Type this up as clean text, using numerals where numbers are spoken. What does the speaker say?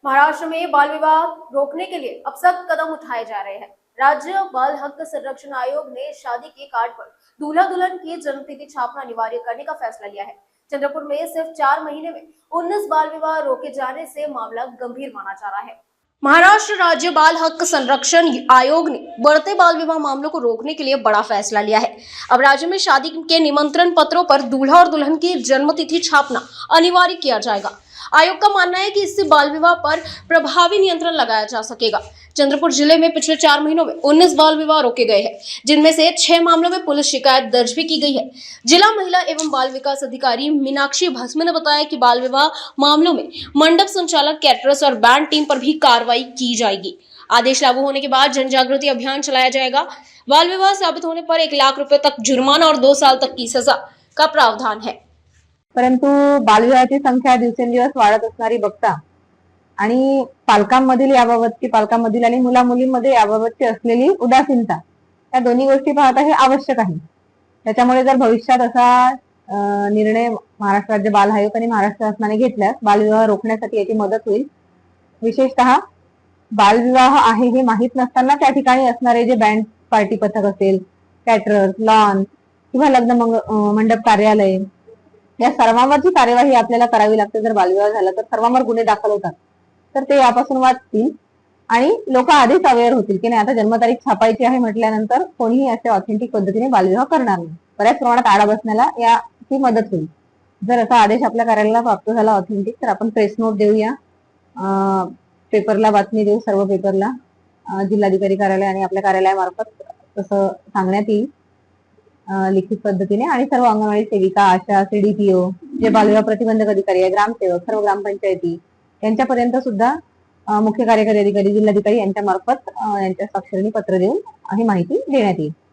महाराष्ट्र में बाल विवाह रोकने के लिए अब सख्त कदम उठाए जा रहे हैं। राज्य बाल हक संरक्षण आयोग ने शादी के कार्ड पर दूल्हा दुल्हन की जन्मतिथि छापना अनिवार्य करने का फैसला लिया है। चंद्रपुर में सिर्फ 4 महीने में 19 बाल विवाह रोके जाने से मामला गंभीर माना जा रहा है। महाराष्ट्र राज्य बाल हक संरक्षण आयोग ने बढ़ते बाल विवाह मामलों को रोकने के लिए बड़ा फैसला लिया है। अब राज्य में शादी के निमंत्रण पत्रों पर दूल्हा और दुल्हन की जन्मतिथि छापना अनिवार्य किया जाएगा। आयोग का मानना है कि इससे बाल विवाह पर प्रभावी नियंत्रण लगाया जा सकेगा। चंद्रपुर जिले में पिछले 4 महीनों में 19 बाल विवाह रोके गए हैं, जिनमें से 6 मामलों में पुलिस शिकायत दर्ज भी की गई है। जिला महिला एवं बाल विकास अधिकारी मीनाक्षी भस्म ने बताया कि बाल विवाह मामलों में मंडप संचालक, कैटरर्स और बैंड टीम पर भी कार्रवाई की जाएगी। आदेश लागू होने के बाद जन जागृति अभियान चलाया जाएगा। बाल विवाह साबित होने पर 1 लाख रुपए तक जुर्माना और 2 साल तक की सजा का प्रावधान है। परंतु बालविवाहाची संख्या दिवसेंदिवस वाढत असणारी बघता आणि पालकांमधील याबाबतची पालकांमधील आणि मुला मुलींमध्ये याबाबतची असलेली उदासीनता या दोन्ही गोष्टी पाहता हे आवश्यक आहे। त्याच्यामुळे जर भविष्यात असा निर्णय महाराष्ट्र राज्य बाल आयोग आणि महाराष्ट्र शासनाने घेतल्यास बालविवाह रोखण्यासाठी याची मदत होईल। विशेषतः बालविवाह आहे हे माहीत नसताना त्या ठिकाणी असणारे जे बँड पार्टी पथक असेल, कॅटरर्स, लॉन किंवा लग्न मंडप कार्यालय या सर्वांवरची कार्यवाही आपल्याला करावी लागते। जर बालविवाह झाला तर सर्वांवर गुन्हे दाखल होतात, तर ते यापासून वाचतील आणि लोक आधीच अवेअर होतील की नाही आता जन्मतारीख छापायची आहे म्हटल्यानंतर कोणीही असे ऑथेंटिक पद्धतीने बालविवाह करणार नाही। बऱ्याच प्रमाणात आळा बसण्याला याची मदत होईल। जर असा आदेश आपल्या कार्यालयाला प्राप्त झाला ऑथेंटिक तर आपण प्रेस नोट देऊया, पेपरला बातमी देऊ, सर्व पेपरला जिल्हाधिकारी कार्यालय आणि आपल्या कार्यालयामार्फत तसं सांगण्यात येईल लिखित पद्धतीने। आणि सर्व अंगणवाडी सेविका, आशा, सीडीपीओ, जे बालविवाह प्रतिबंधक अधिकारी आहे, ग्रामसेवक, सर्व ग्रामपंचायती यांच्यापर्यंत सुद्धा मुख्य कार्यकारी अधिकारी, जिल्हाधिकारी यांच्या मार्फत यांच्या स्वाक्षरीने पत्र देऊन ही माहिती देण्यात येईल।